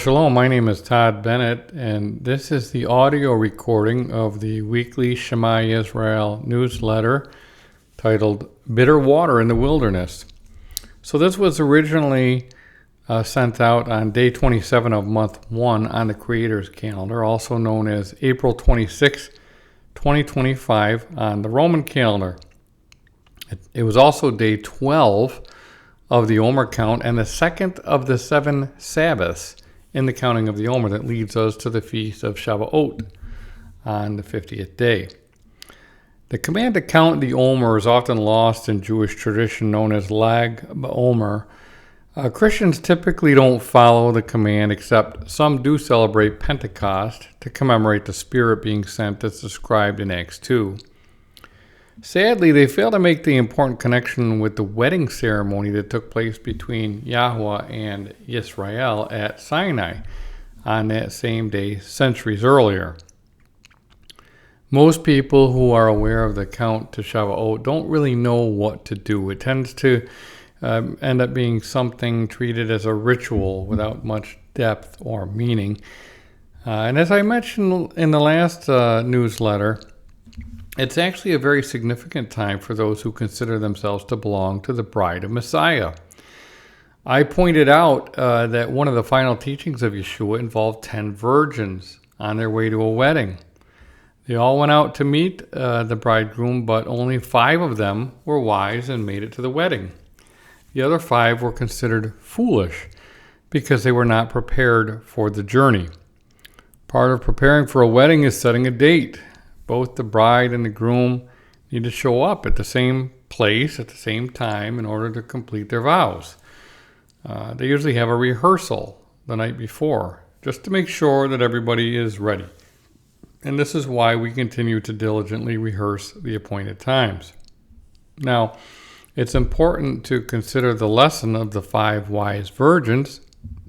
Shalom, my name is Todd Bennett, and this is the audio recording of the weekly Shema Yisrael newsletter titled Bitter Water in the Wilderness. So this was originally sent out on day 27 of month 1 on the Creator's calendar, also known as April 26, 2025 on the Roman calendar. It was also day 12 of the Omer count and the second of the 7 Sabbaths in the counting of the Omer that leads us to the feast of Shavuot on the 50th day. The command to count the Omer is often lost in Jewish tradition known as Lag BaOmer. Christians typically don't follow the command, except some do celebrate Pentecost to commemorate the Spirit being sent as described in Acts 2. Sadly, they fail to make the important connection with the wedding ceremony that took place between Yahuwah and Yisrael at Sinai on that same day centuries earlier. Most people who are aware of the count to Shavuot don't really know what to do. It tends to end up being something treated as a ritual without much depth or meaning. And as I mentioned in the last newsletter, it's actually a very significant time for those who consider themselves to belong to the bride of Messiah. I pointed out that one of the final teachings of Yeshua involved 10 virgins on their way to a wedding. They all went out to meet the bridegroom, but only 5 of them were wise and made it to the wedding. The other 5 were considered foolish because they were not prepared for the journey. Part of preparing for a wedding is setting a date. Both the bride and the groom need to show up at the same place at the same time in order to complete their vows. They usually have a rehearsal the night before just to make sure that everybody is ready. And this is why we continue to diligently rehearse the appointed times. Now, it's important to consider the lesson of the 5 wise virgins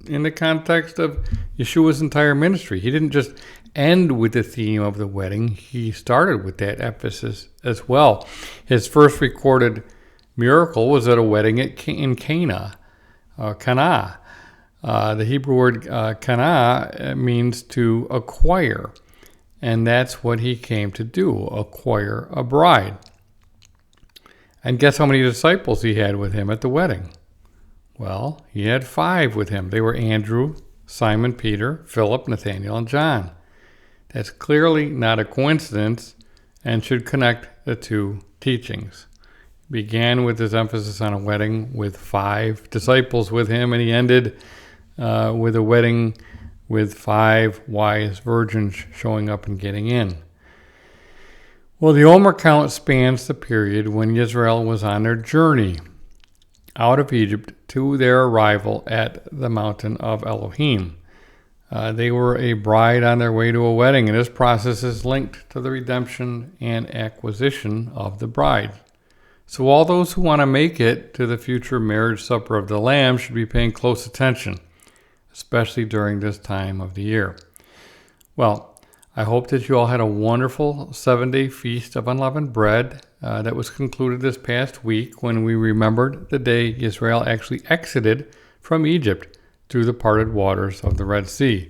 in the context of Yeshua's entire ministry. He didn't just end with the theme of the wedding. He started with that emphasis as well. His first recorded miracle was at a wedding in Cana. The Hebrew word Cana means to acquire, and that's what he came to do, acquire a bride. And guess how many disciples he had with him at the wedding? Well, he had 5 with him. They were Andrew, Simon Peter, Philip, Nathanael, and John. That's clearly not a coincidence and should connect the 2 teachings. He began with his emphasis on a wedding with 5 disciples with him, and he ended with a wedding with 5 wise virgins showing up and getting in. Well, the Omer count spans the period when Israel was on their journey out of Egypt to their arrival at the mountain of Elohim. They were a bride on their way to a wedding, and this process is linked to the redemption and acquisition of the bride. So all those who want to make it to the future marriage supper of the Lamb should be paying close attention, especially during this time of the year. Well, I hope that you all had a wonderful 7-day feast of unleavened bread that was concluded this past week when we remembered the day Israel actually exited from Egypt through the parted waters of the Red Sea.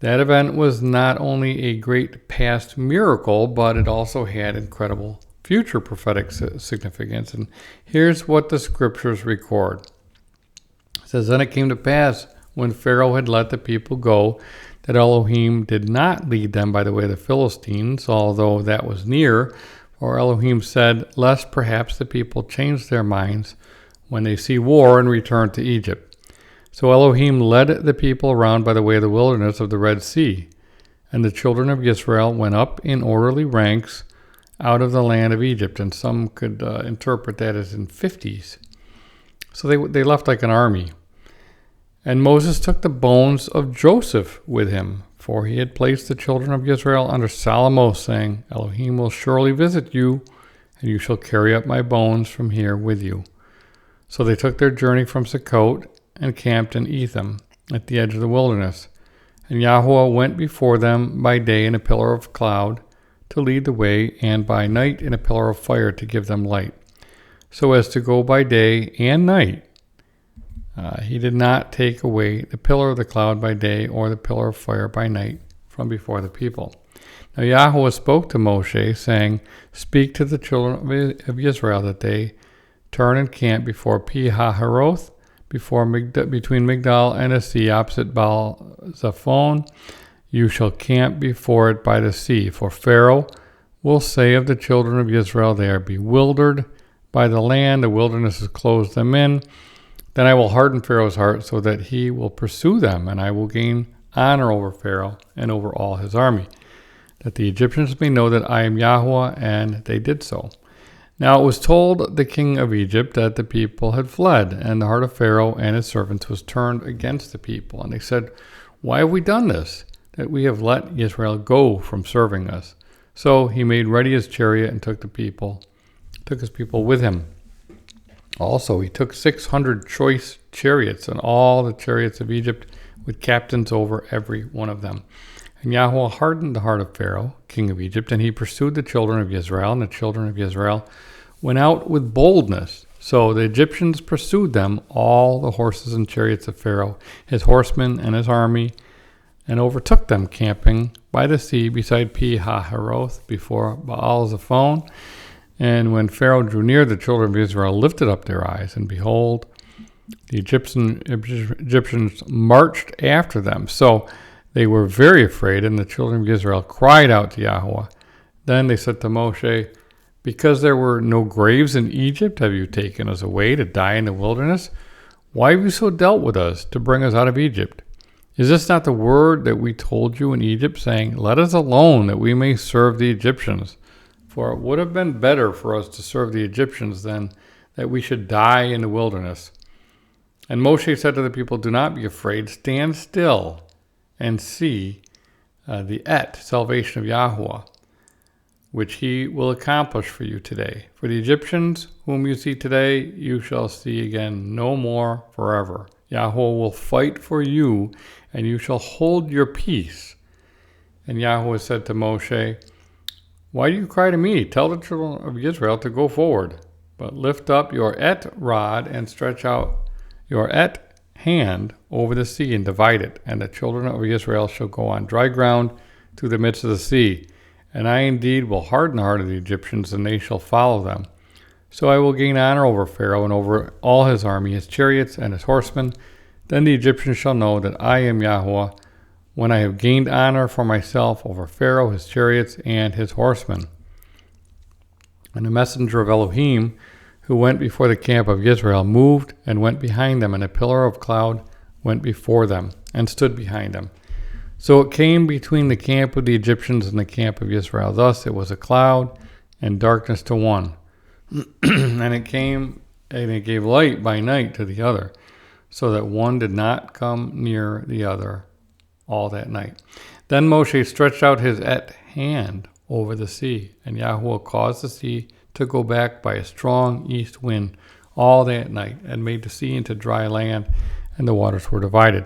That event was not only a great past miracle, but it also had incredible future prophetic significance. And here's what the scriptures record. It says, "Then it came to pass, when Pharaoh had let the people go, that Elohim did not lead them by the way of the Philistines, although that was near. For Elohim said, lest perhaps the people change their minds when they see war and return to Egypt. So Elohim led the people around by the way of the wilderness of the Red Sea. And the children of Israel went up in orderly ranks out of the land of Egypt." And some could interpret that as in 50s. So they left like an army. "And Moses took the bones of Joseph with him, for he had placed the children of Israel under solemn oath, saying, Elohim will surely visit you, and you shall carry up my bones from here with you. So they took their journey from Sukkot and camped in Etham at the edge of the wilderness. And Yahuwah went before them by day in a pillar of cloud to lead the way, and by night in a pillar of fire to give them light, so as to go by day and night He did not take away the pillar of the cloud by day or the pillar of fire by night from before the people. Now Yahweh spoke to Moshe, saying, Speak to the children of Israel that they turn and camp before Pi-hahiroth, between Migdal and the sea, opposite Baal-Zephon. You shall camp before it by the sea. For Pharaoh will say of the children of Israel, They are bewildered by the land, the wilderness has closed them in. Then I will harden Pharaoh's heart so that he will pursue them, and I will gain honor over Pharaoh and over all his army, that the Egyptians may know that I am Yahweh, and they did so. Now it was told the king of Egypt that the people had fled, and the heart of Pharaoh and his servants was turned against the people. And they said, Why have we done this, that we have let Israel go from serving us? So he made ready his chariot and took his people with him. Also he took 600 choice chariots, and all the chariots of Egypt, with captains over every one of them. And Yahweh hardened the heart of Pharaoh, king of Egypt, and he pursued the children of Israel, and the children of Israel went out with boldness. So the Egyptians pursued them, all the horses and chariots of Pharaoh, his horsemen and his army, and overtook them, camping by the sea beside Pi-hahiroth before Baal-Zephon. And when Pharaoh drew near, the children of Israel lifted up their eyes, and behold, the Egyptians marched after them. So they were very afraid, and the children of Israel cried out to Yahweh. Then they said to Moshe, Because there were no graves in Egypt, have you taken us away to die in the wilderness? Why have you so dealt with us to bring us out of Egypt? Is this not the word that we told you in Egypt, saying, Let us alone, that we may serve the Egyptians? For it would have been better for us to serve the Egyptians than that we should die in the wilderness. And Moshe said to the people, Do not be afraid, stand still and see the salvation of Yahweh, which he will accomplish for you today. For the Egyptians whom you see today, you shall see again no more forever. Yahweh will fight for you, and you shall hold your peace. And Yahweh said to Moshe, Why do you cry to me? Tell the children of Israel to go forward. But lift up your rod and stretch out your hand over the sea and divide it. And the children of Israel shall go on dry ground through the midst of the sea. And I indeed will harden the heart of the Egyptians, and they shall follow them. So I will gain honor over Pharaoh and over all his army, his chariots and his horsemen. Then the Egyptians shall know that I am Yahweh, when I have gained honor for myself over Pharaoh, his chariots, and his horsemen. And the messenger of Elohim, who went before the camp of Israel, moved and went behind them, and a pillar of cloud went before them and stood behind them. So it came between the camp of the Egyptians and the camp of Israel. Thus it was a cloud and darkness to one. And it came and it gave light by night to the other, so that one did not come near the other all that night. Then Moshe stretched out his hand over the sea, and Yahweh caused the sea to go back by a strong east wind all that night, and made the sea into dry land, and the waters were divided.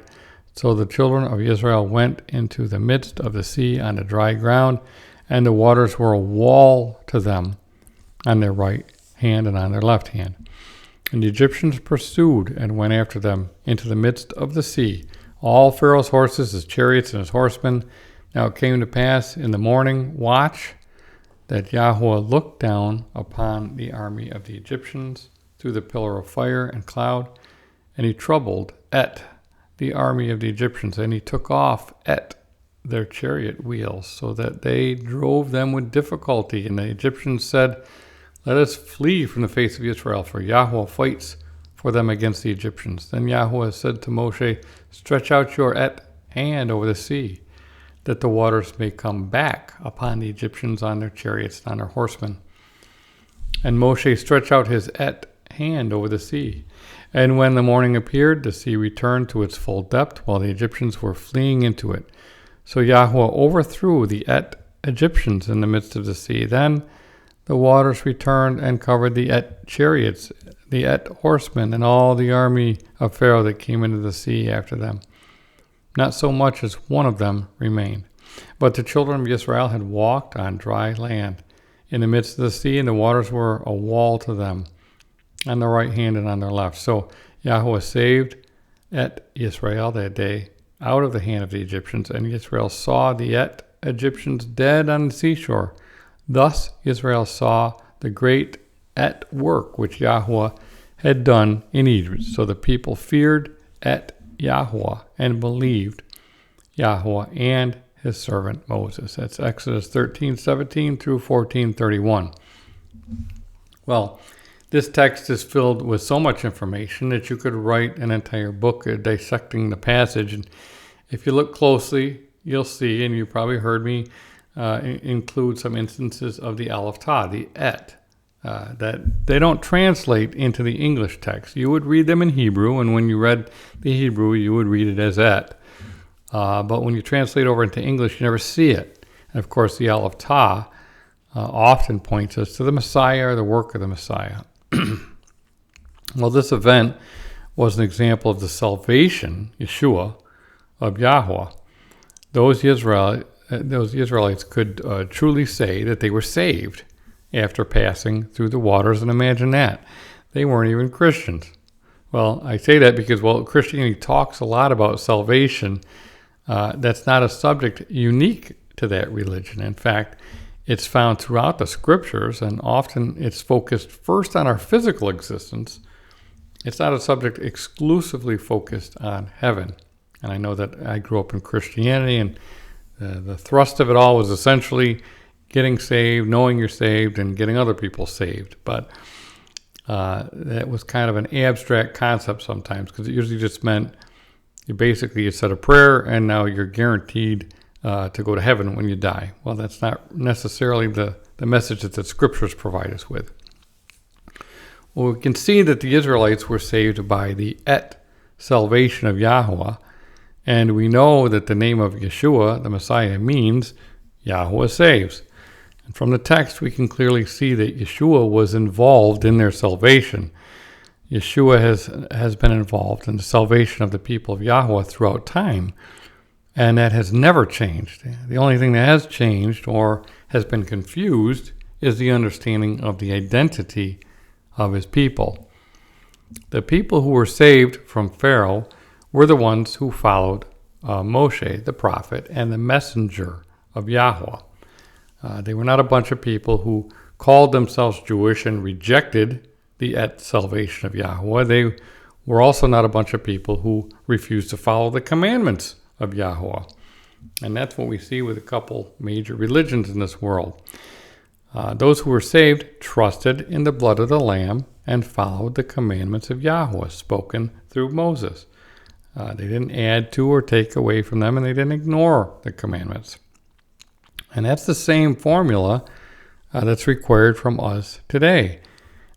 So the children of Israel went into the midst of the sea on the dry ground, and the waters were a wall to them on their right hand and on their left hand. And the Egyptians pursued and went after them into the midst of the sea, all Pharaoh's horses, his chariots, and his horsemen. Now it came to pass in the morning watch that Yahweh looked down upon the army of the Egyptians through the pillar of fire and cloud, and he troubled the army of the Egyptians, and he took off their chariot wheels, so that they drove them with difficulty. And the Egyptians said, Let us flee from the face of Israel, for Yahweh fights for them against the Egyptians. Then Yahweh said to Moshe, Stretch out your hand over the sea, that the waters may come back upon the Egyptians on their chariots and on their horsemen. And Moshe stretched out his hand over the sea. And when the morning appeared, the sea returned to its full depth, while the Egyptians were fleeing into it. So Yahweh overthrew the Egyptians in the midst of the sea. Then the waters returned and covered the chariots, the horsemen, and all the army of Pharaoh that came into the sea after them. Not so much as one of them remained. But the children of Israel had walked on dry land in the midst of the sea, and the waters were a wall to them on their right hand and on their left. So Yahweh saved Israel that day out of the hand of the Egyptians, and Israel saw the Egyptians dead on the seashore. Thus Israel saw the great work which Yahweh had done in Egypt. So the people feared Yahweh and believed Yahweh and his servant Moses. That's Exodus 13:17 through 14:31. Well, this text is filled with so much information that you could write an entire book dissecting the passage. And if you look closely, you'll see, and you probably heard me include some instances of the Aleph Todd, the that they don't translate into the English text. You would read them in Hebrew, and when you read the Hebrew, you would read it as but when you translate over into English, you never see it. And of course, the Aleph Tav often points us to the Messiah or the work of the Messiah. Well, this event was an example of the salvation, Yeshua, of Yahweh. Those Israelites could truly say that they were saved after passing through the waters, and imagine that. They weren't even Christians. Well, I say that because, Christianity talks a lot about salvation. That's not a subject unique to that religion. In fact, it's found throughout the scriptures, and often it's focused first on our physical existence. It's not a subject exclusively focused on heaven. And I know that I grew up in Christianity, and the thrust of it all was essentially getting saved, knowing you're saved, and getting other people saved. But that was kind of an abstract concept sometimes, because it usually just meant you said a prayer, and now you're guaranteed to go to heaven when you die. Well, that's not necessarily the message that the scriptures provide us with. Well, we can see that the Israelites were saved by the salvation of Yahweh, and we know that the name of Yeshua, the Messiah, means Yahweh saves. And from the text, we can clearly see that Yeshua was involved in their salvation. Yeshua has been involved in the salvation of the people of Yahweh throughout time, and that has never changed. The only thing that has changed or has been confused is the understanding of the identity of his people. The people who were saved from Pharaoh were the ones who followed Moshe, the prophet, and the messenger of Yahweh. They were not a bunch of people who called themselves Jewish and rejected the salvation of Yahweh. They were also not a bunch of people who refused to follow the commandments of Yahweh. And that's what we see with a couple major religions in this world. Those who were saved trusted in the blood of the Lamb and followed the commandments of Yahweh spoken through Moses. They didn't add to or take away from them, and they didn't ignore the commandments. And that's the same formula that's required from us today.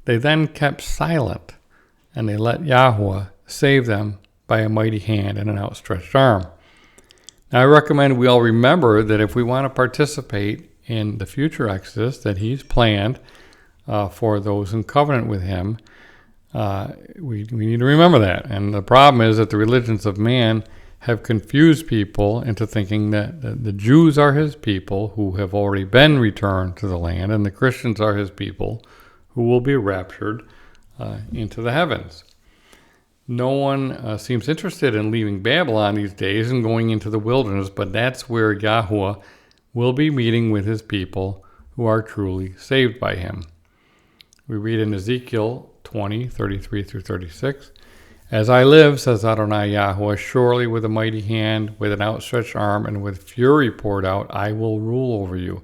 They then kept silent, and they let Yahweh save them by a mighty hand and an outstretched arm. Now, I recommend we all remember that if we want to participate in the future Exodus that he's planned for those in covenant with him, we need to remember that. And the problem is that the religions of man have confused people into thinking that the Jews are his people who have already been returned to the land, and the Christians are his people who will be raptured into the heavens. No one seems interested in leaving Babylon these days and going into the wilderness, but that's where Yahweh will be meeting with his people who are truly saved by him. We read in Ezekiel 20:33 through 36, "As I live, says Adonai Yahweh, surely with a mighty hand, with an outstretched arm, and with fury poured out, I will rule over you.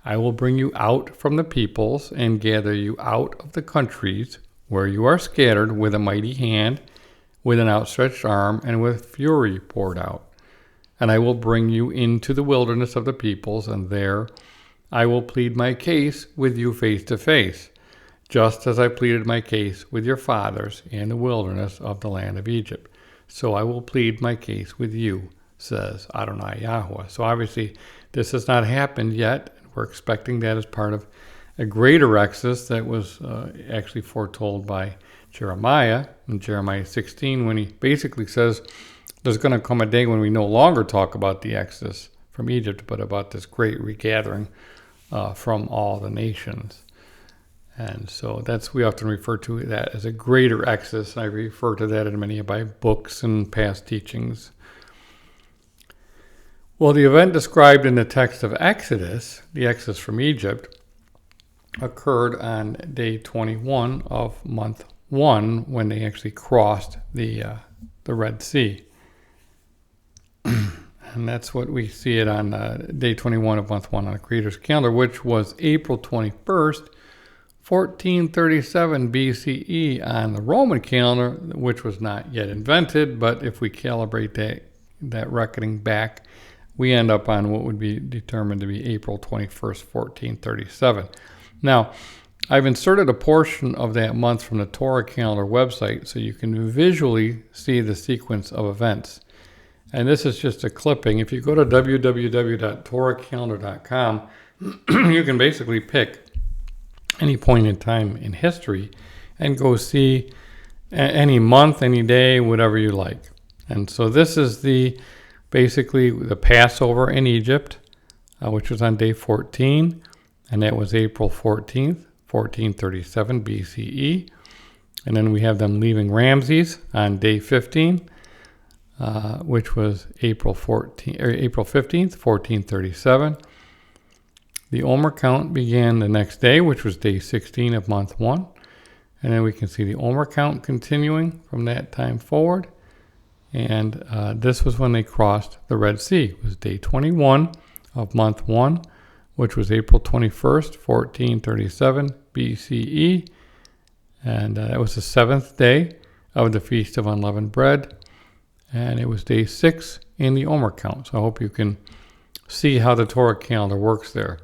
I will bring you out from the peoples and gather you out of the countries where you are scattered with a mighty hand, with an outstretched arm, and with fury poured out. And I will bring you into the wilderness of the peoples, and there I will plead my case with you face to face, just as I pleaded my case with your fathers in the wilderness of the land of Egypt. So I will plead my case with you, says Adonai Yahweh." So obviously this has not happened yet. We're expecting that as part of a greater exodus that was actually foretold by Jeremiah in Jeremiah 16, when he basically says there's going to come a day when we no longer talk about the exodus from Egypt, but about this great regathering from all the nations. And so we often refer to that as a greater exodus. And I refer to that in many of my books and past teachings. Well, the event described in the text of Exodus, the exodus from Egypt, occurred on day 21 of month 1 when they actually crossed the Red Sea. And that's what we see it on day 21 of month 1 on the Creator's calendar, which was April 21st, 1437 BCE on the Roman calendar, which was not yet invented. But if we calibrate that reckoning back, we end up on what would be determined to be April 21st, 1437. Now, I've inserted a portion of that month from the Torah calendar website so you can visually see the sequence of events. And this is just a clipping. If you go to www.torahcalendar.com, you can basically pick any point in time in history and go see any month, any day, whatever you like. And so this is basically the Passover in Egypt, which was on day 14, and that was April 14th, 1437 BCE. And then we have them leaving Ramses on day 15, which was April 15th, 1437. The Omer count began the next day, which was day 16 of month 1. And then we can see the Omer count continuing from that time forward. And this was when they crossed the Red Sea. It was day 21 of month 1, which was April 21st, 1437 BCE. And that was the 7th day of the Feast of Unleavened Bread. And it was day 6 in the Omer count. So I hope you can see how the Torah calendar works there.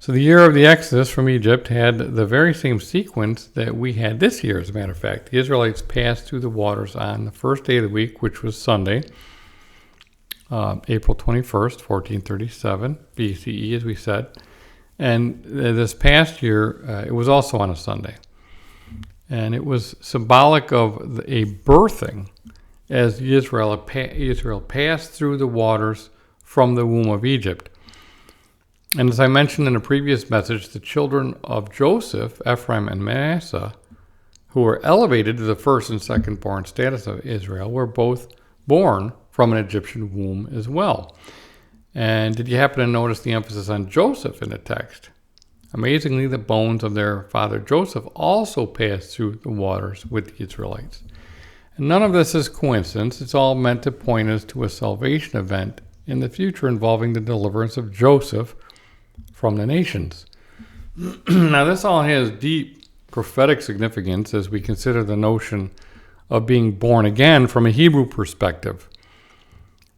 So the year of the Exodus from Egypt had the very same sequence that we had this year, as a matter of fact. The Israelites passed through the waters on the first day of the week, which was Sunday, April 21st, 1437 BCE, as we said. And this past year, it was also on a Sunday. And it was symbolic of a birthing as Israel passed through the waters from the womb of Egypt. And as I mentioned in a previous message, the children of Joseph, Ephraim and Manasseh, who were elevated to the first and second born status of Israel, were both born from an Egyptian womb as well. And did you happen to notice the emphasis on Joseph in the text? Amazingly, the bones of their father Joseph also passed through the waters with the Israelites. And none of this is coincidence. It's all meant to point us to a salvation event in the future involving the deliverance of Joseph from the nations. Now, this all has deep prophetic significance as we consider the notion of being born again from a Hebrew perspective.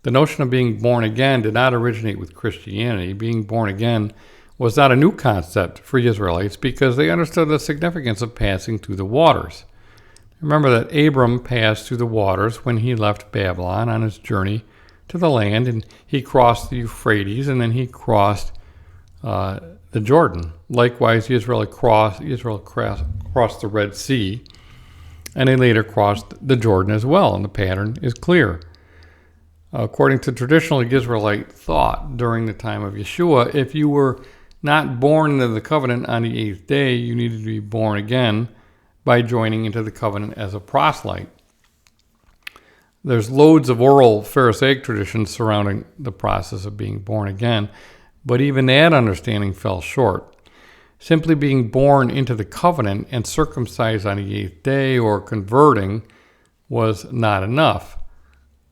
The notion of being born again did not originate with Christianity. Being born again was not a new concept for Israelites because they understood the significance of passing through the waters. Remember that Abram passed through the waters when he left Babylon on his journey to the land, and he crossed the Euphrates, and then he crossed the Jordan. Likewise, Israel crossed the Red Sea, and they later crossed the Jordan as well, and the pattern is clear. According to traditional Israelite thought during the time of Yeshua, if you were not born into the covenant on the 8th day, you needed to be born again by joining into the covenant as a proselyte. There's loads of oral Pharisaic traditions surrounding the process of being born again, but even that understanding fell short. Simply being born into the covenant and circumcised on the 8th day or converting was not enough.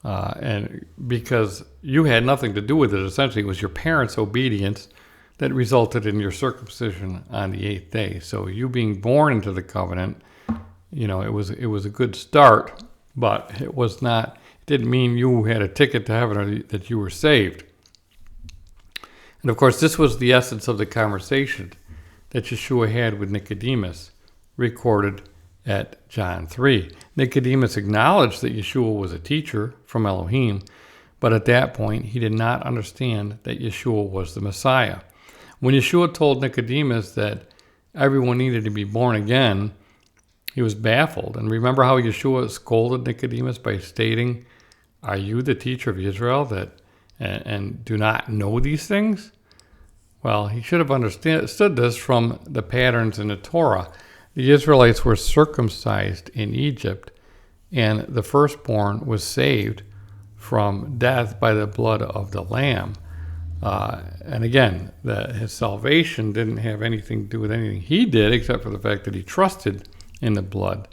And because you had nothing to do with it, essentially it was your parents' obedience that resulted in your circumcision on the 8th day. So you being born into the covenant, it was a good start, but it didn't mean you had a ticket to heaven or that you were saved. And of course, this was the essence of the conversation that Yeshua had with Nicodemus, recorded at John 3. Nicodemus acknowledged that Yeshua was a teacher from Elohim, but at that point, he did not understand that Yeshua was the Messiah. When Yeshua told Nicodemus that everyone needed to be born again, he was baffled. And remember how Yeshua scolded Nicodemus by stating, "Are you the teacher of Israel and do not know these things?" Well, he should have understood this from the patterns in the Torah. The Israelites were circumcised in Egypt, and the firstborn was saved from death by the blood of the lamb. And again, his salvation didn't have anything to do with anything he did, except for the fact that he trusted in the blood.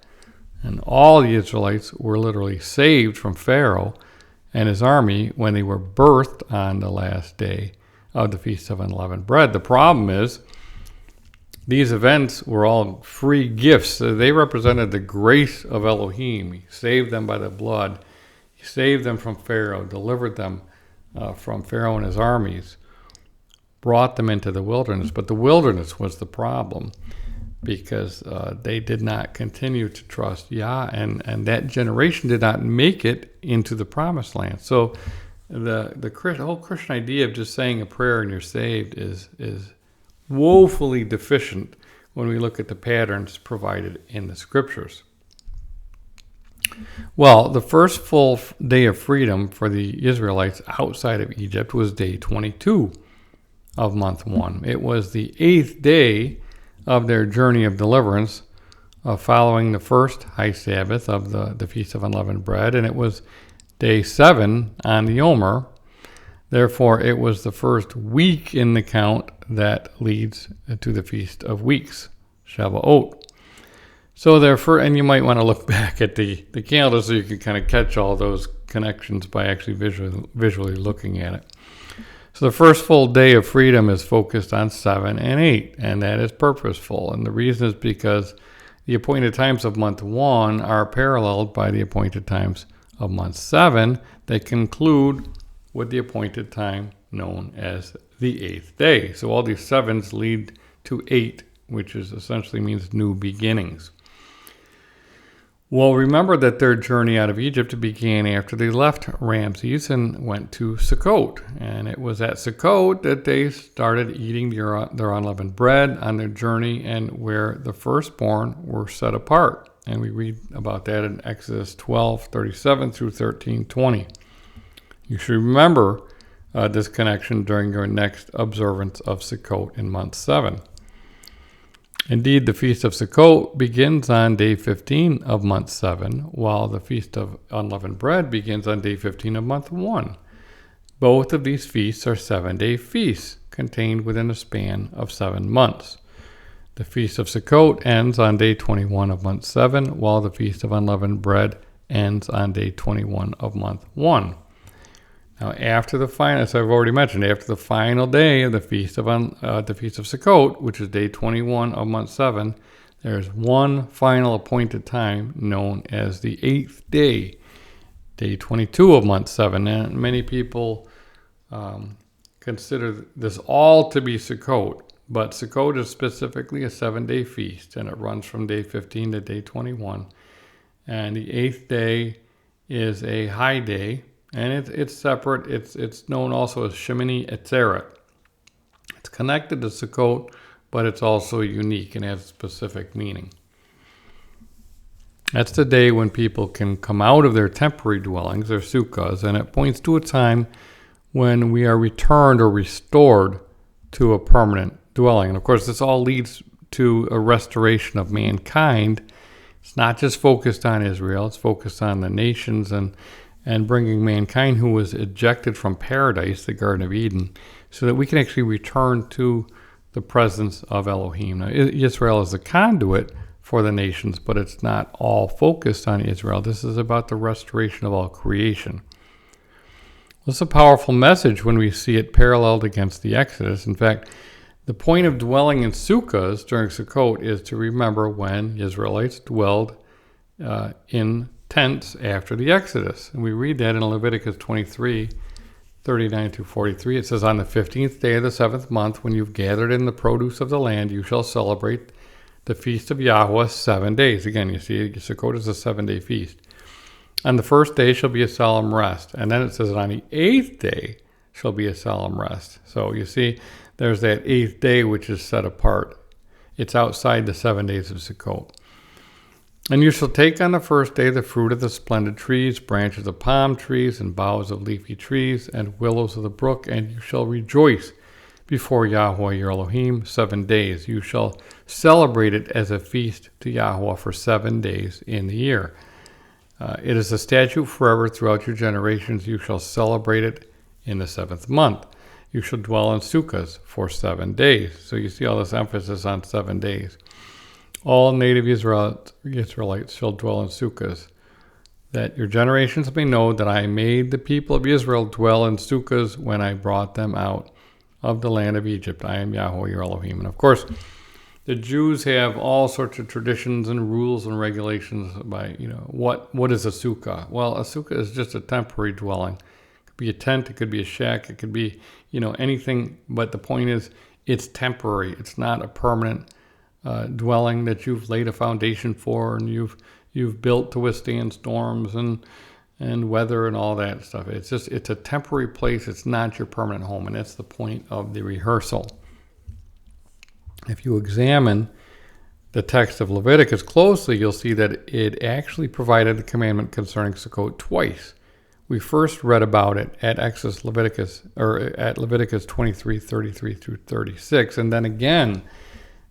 And all the Israelites were literally saved from Pharaoh and his army when they were birthed on the last day of the Feast of Unleavened Bread. The problem is, these events were all free gifts. They represented the grace of Elohim. He saved them by the blood. He saved them from Pharaoh, delivered them from Pharaoh and his armies, brought them into the wilderness. But the wilderness was the problem, because they did not continue to trust Yah, and that generation did not make it into the promised land. So the whole Christian idea of just saying a prayer and you're saved is woefully deficient when we look at the patterns provided in the scriptures. Well, the first full day of freedom for the Israelites outside of Egypt was day 22 of month 1. It was the 8th day of their journey of deliverance, following the first high Sabbath of the Feast of Unleavened Bread, and it was day 7 on the Omer. Therefore, it was the first week in the count that leads to the Feast of Weeks, Shavuot. So therefore, and you might want to look back at the calendar so you can kind of catch all those connections by actually visually looking at it. So the first full day of freedom is focused on 7 and 8, and that is purposeful. And the reason is because the appointed times of month 1 are paralleled by the appointed times of month 7 that conclude with the appointed time known as the 8th day. So all these 7s lead to 8, which is essentially means new beginnings. Well, remember that their journey out of Egypt began after they left Ramses and went to Sukkot. And it was at Sukkot that they started eating their unleavened bread on their journey, and where the firstborn were set apart. And we read about that in Exodus 12:37 through 13:20. You should remember this connection during your next observance of Sukkot in month 7. Indeed, the Feast of Sukkot begins on day 15 of month 7, while the Feast of Unleavened Bread begins on day 15 of month 1. Both of these feasts are 7-day feasts contained within a span of 7 months. The Feast of Sukkot ends on day 21 of month 7, while the Feast of Unleavened Bread ends on day 21 of month 1. Now, after the final, as I've already mentioned, after the final day of the Feast of Sukkot, which is day 21 of month 7, there's one final appointed time known as the 8th day, day 22 of month 7. And many people consider this all to be Sukkot, but Sukkot is specifically a 7-day feast, and it runs from day 15 to day 21. And the 8th day is a high day, and it's separate. It's known also as Shemini Atzeret. It's connected to Sukkot, but it's also unique and has specific meaning. That's the day when people can come out of their temporary dwellings, their sukkahs, and it points to a time when we are returned or restored to a permanent dwelling. And of course, this all leads to a restoration of mankind. It's not just focused on Israel, it's focused on the nations and bringing mankind who was ejected from paradise, the Garden of Eden, so that we can actually return to the presence of Elohim. Now, Israel is the conduit for the nations, but it's not all focused on Israel. This is about the restoration of all creation. It's a powerful message when we see it paralleled against the Exodus. In fact, the point of dwelling in sukkahs during Sukkot is to remember when Israelites dwelled in tents after the Exodus. And we read that in Leviticus 23:39-43. It says, "On the 15th day of the 7th month, when you've gathered in the produce of the land, you shall celebrate the feast of Yahweh 7 days." Again, you see, Sukkot is a 7-day feast. "On the first day shall be a solemn rest." And then it says, "On the 8th day shall be a solemn rest." So you see, there's that 8th day which is set apart. It's outside the 7 days of Sukkot. "And you shall take on the first day the fruit of the splendid trees, branches of palm trees, and boughs of leafy trees, and willows of the brook, and you shall rejoice, before Yahweh your Elohim 7 days. You shall celebrate it as a feast to Yahweh for 7 days in the year. It is a statute forever throughout your generations. You shall celebrate it in the 7th month. You shall dwell in sukkahs for 7 days. So you see all this emphasis on 7 days. All native Israelites shall dwell in sukkahs, that your generations may know that I made the people of Israel dwell in sukkahs when I brought them out of the land of Egypt. I am Yahweh your Elohim. And of course, the Jews have all sorts of traditions and rules and regulations by, what is a sukkah? Well, a sukkah is just a temporary dwelling. It could be a tent, it could be a shack, it could be, anything. But the point is, it's temporary. It's not a permanent dwelling that you've laid a foundation for and you've built to withstand storms and weather and all that stuff. It's a temporary place. It's not your permanent home, and that's the point of the rehearsal. If you examine the text of Leviticus closely, you'll see that it actually provided the commandment concerning Sukkot twice. We first read about it at Leviticus 23:33 through 36, and then again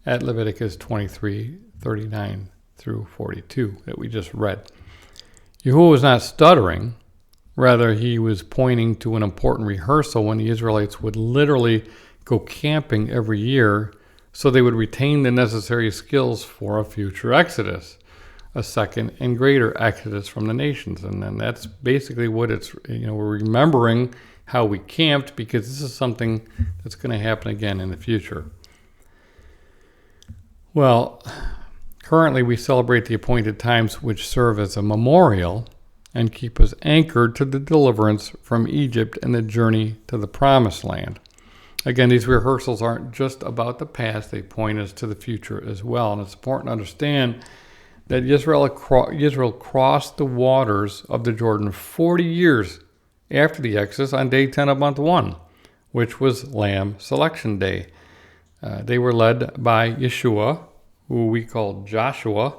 at Leviticus 23:39 through 42 that we just read. Yahuwah was not stuttering. Rather, he was pointing to an important rehearsal when the Israelites would literally go camping every year so they would retain the necessary skills for a future exodus, a second and greater exodus from the nations. And then that's basically what it's, we're remembering how we camped because this is something that's going to happen again in the future. Well, currently we celebrate the appointed times which serve as a memorial and keep us anchored to the deliverance from Egypt and the journey to the Promised Land. Again, these rehearsals aren't just about the past, they point us to the future as well. And it's important to understand that Israel crossed the waters of the Jordan 40 years after the Exodus on day 10 of month 1, which was Lamb Selection Day. They were led by Yeshua, who we call Joshua,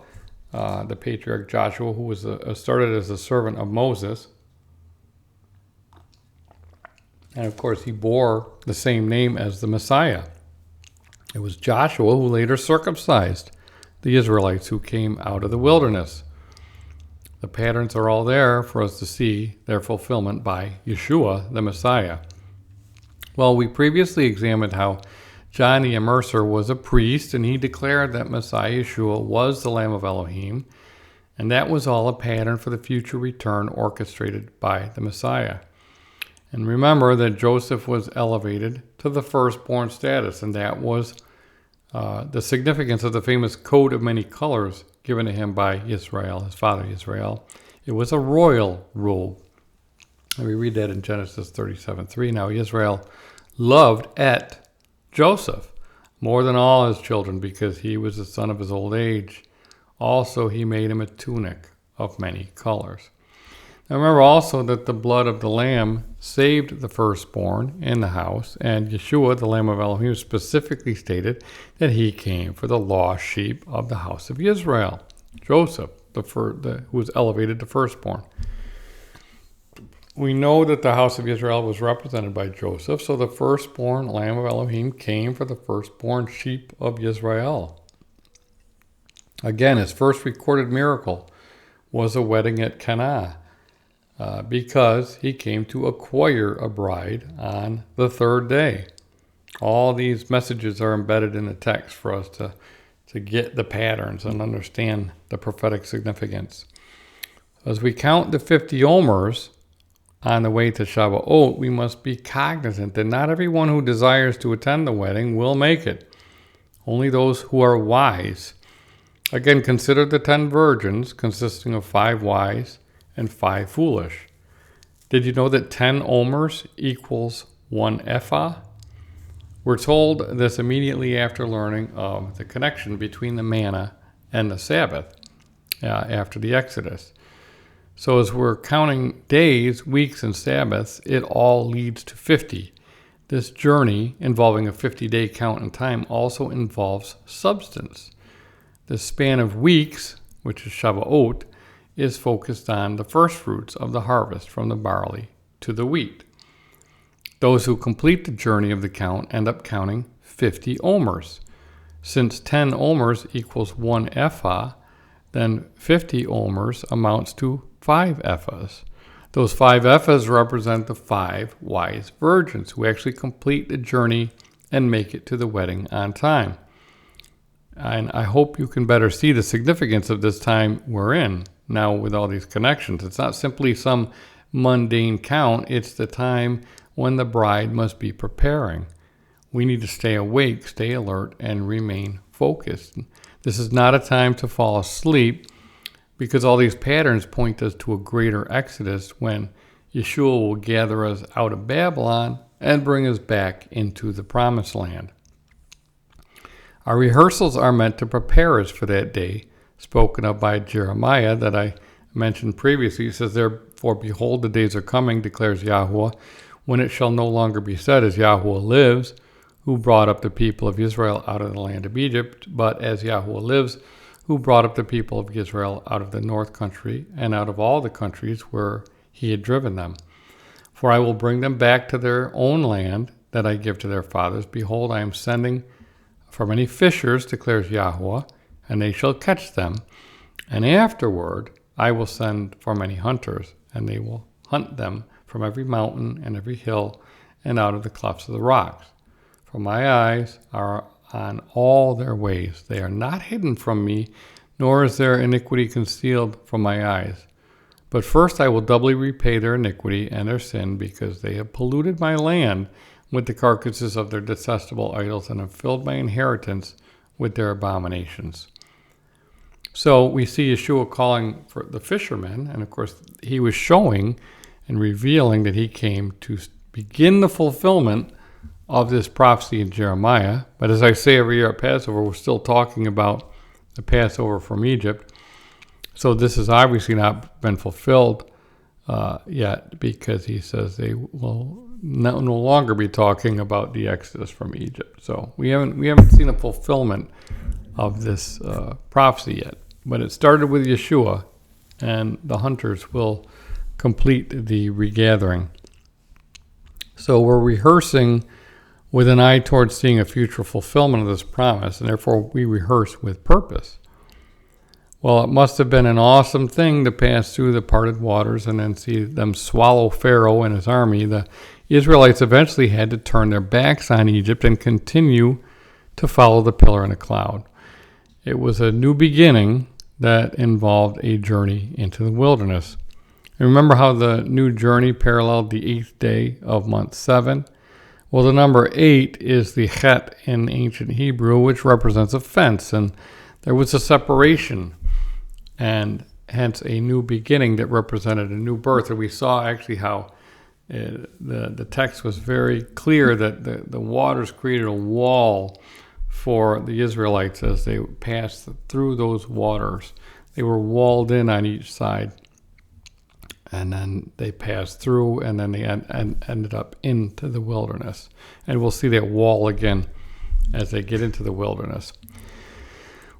the patriarch Joshua, who was started as a servant of Moses. And of course, he bore the same name as the Messiah. It was Joshua who later circumcised the Israelites who came out of the wilderness. The patterns are all there for us to see their fulfillment by Yeshua, the Messiah. Well, we previously examined how John the Immerser was a priest, and he declared that Messiah Yeshua was the Lamb of Elohim, and that was all a pattern for the future return orchestrated by the Messiah. And remember that Joseph was elevated to the firstborn status, and that was the significance of the famous coat of many colors given to him by Israel, his father Israel. It was a royal robe. And we read that in Genesis 37:3. Now Israel loved Joseph more than all his children because he was the son of his old age. Also, he made him a tunic of many colors. Now remember also that the blood of the lamb saved the firstborn in the house, and Yeshua, the Lamb of Elohim, specifically stated that he came for the lost sheep of the house of Israel. Joseph, who was elevated to firstborn. We know that the house of Israel was represented by Joseph, so the firstborn Lamb of Elohim came for the firstborn sheep of Israel. Again, his first recorded miracle was a wedding at Cana, because he came to acquire a bride on the 3rd day. All these messages are embedded in the text for us to get the patterns and understand the prophetic significance. As we count the 50 omers on the way to Shavuot, we must be cognizant that not everyone who desires to attend the wedding will make it. Only those who are wise. Again, consider the 10 virgins consisting of 5 wise and 5 foolish. Did you know that 10 omers equals 1 ephah? We're told this immediately after learning of the connection between the manna and the Sabbath after the Exodus. So as we're counting days, weeks, and Sabbaths, it all leads to 50. This journey, involving a 50-day count in time, also involves substance. The span of weeks, which is Shavuot, is focused on the first fruits of the harvest from the barley to the wheat. Those who complete the journey of the count end up counting 50 omers. Since 10 omers equals 1 ephah, then 50 omers amounts to 5 ephahs. Those 5 ephahs represent the 5 wise virgins who actually complete the journey and make it to the wedding on time. And I hope you can better see the significance of this time we're in now with all these connections. It's not simply some mundane count. It's the time when the bride must be preparing. We need to stay awake, stay alert, and remain focused. This is not a time to fall asleep, because all these patterns point us to a greater exodus when Yeshua will gather us out of Babylon and bring us back into the promised land. Our rehearsals are meant to prepare us for that day, spoken of by Jeremiah that I mentioned previously. He says, "Therefore, behold, the days are coming, declares Yahuwah, when it shall no longer be said, as Yahuwah lives, who brought up the people of Israel out of the land of Egypt, but as Yahuwah lives, who brought up the people of Israel out of the north country and out of all the countries where he had driven them. For I will bring them back to their own land that I give to their fathers. Behold, I am sending for many fishers, declares Yahuwah, and they shall catch them. And afterward I will send for many hunters, and they will hunt them from every mountain and every hill and out of the clefts of the rocks. For my eyes are on all their ways. They are not hidden from me, nor is their iniquity concealed from my eyes. But first I will doubly repay their iniquity and their sin, because they have polluted my land with the carcasses of their detestable idols and have filled my inheritance with their abominations." So we see Yeshua calling for the fishermen, and of course he was showing and revealing that he came to begin the fulfillment of this prophecy in Jeremiah. But as I say every year at Passover, we're still talking about the Passover from Egypt. So this has obviously not been fulfilled yet, because he says they will no longer be talking about the Exodus from Egypt. So we haven't seen a fulfillment of this prophecy yet. But it started with Yeshua, and the hunters will complete the regathering. So we're rehearsing with an eye towards seeing a future fulfillment of this promise, and therefore we rehearse with purpose. Well, it must have been an awesome thing to pass through the parted waters and then see them swallow Pharaoh and his army. The Israelites eventually had to turn their backs on Egypt and continue to follow the pillar and the cloud. It was a new beginning that involved a journey into the wilderness. And remember how the new journey paralleled the 8th day of month 7? Well, the number 8 is the chet in ancient Hebrew, which represents a fence, and there was a separation, and hence a new beginning that represented a new birth. And we saw actually how the text was very clear that the waters created a wall for the Israelites as they passed through those waters. They were walled in on each side, and then they passed through, and then they ended up into the wilderness. And we'll see that wall again as they get into the wilderness.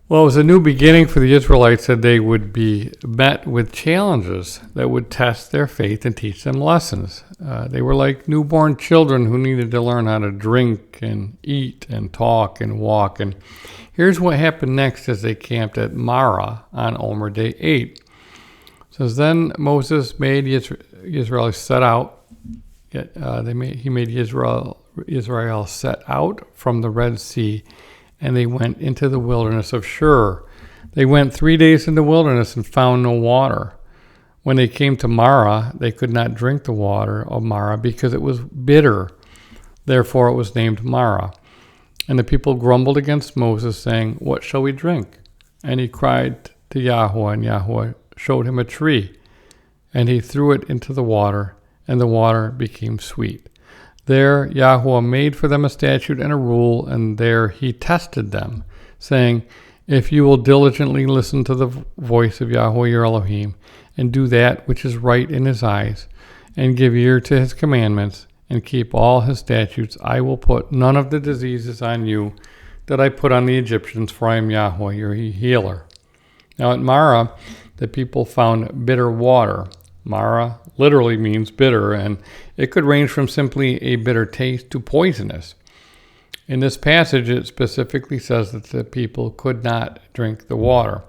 Well, it was a new beginning for the Israelites, that they would be met with challenges that would test their faith and teach them lessons. They were like newborn children who needed to learn how to drink and eat and talk and walk. And here's what happened next as they camped at Marah on Omer Day 8. It says, "Then Moses made Israel set out. He made Israel set out from the Red Sea, and they went into the wilderness of Shur. They went 3 days in the wilderness and found no water. When they came to Marah, they could not drink the water of Marah because it was bitter. Therefore it was named Marah. And the people grumbled against Moses, saying, 'What shall we drink?' And he cried to Yahuwah, and Yahuwah showed him a tree. And he threw it into the water, and the water became sweet. There Yahuwah made for them a statute and a rule, and there he tested them, saying, 'If you will diligently listen to the voice of Yahuwah your Elohim, and do that which is right in his eyes, and give ear to his commandments, and keep all his statutes, I will put none of the diseases on you that I put on the Egyptians, for I am Yahuwah your healer.' Now at Marah, the people found bitter water. Marah literally means bitter, and it could range from simply a bitter taste to poisonous. In this passage, it specifically says that the people could not drink the water.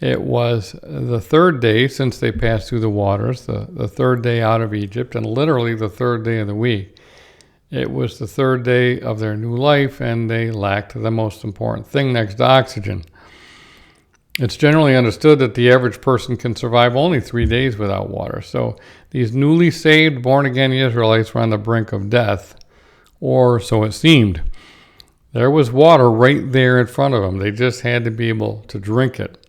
It was the third day since they passed through the waters, the third day out of Egypt, and literally the third day of the week. It was the third day of their new life, and they lacked the most important thing next to oxygen. It's generally understood that the average person can survive only 3 days without water. So these newly saved, born-again Israelites were on the brink of death, or so it seemed. There was water right there in front of them. They just had to be able to drink it.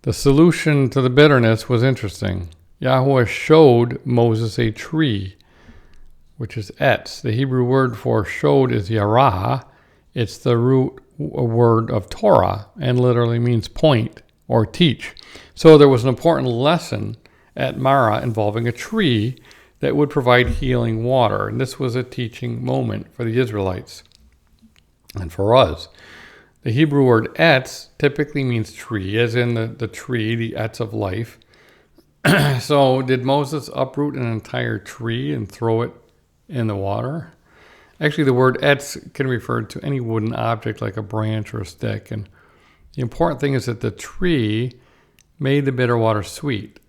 The solution to the bitterness was interesting. Yahuwah showed Moses a tree, which is etz. The Hebrew word for showed is yarah. It's the root word of Torah and literally means point or teach. So there was an important lesson at Marah involving a tree that would provide healing water. And this was a teaching moment for the Israelites and for us. The Hebrew word etz typically means tree, as in the tree, the etz of life. So did Moses uproot an entire tree and throw it in the water? Actually, the word etz can refer to any wooden object like a branch or a stick. And the important thing is that the tree made the bitter water sweet.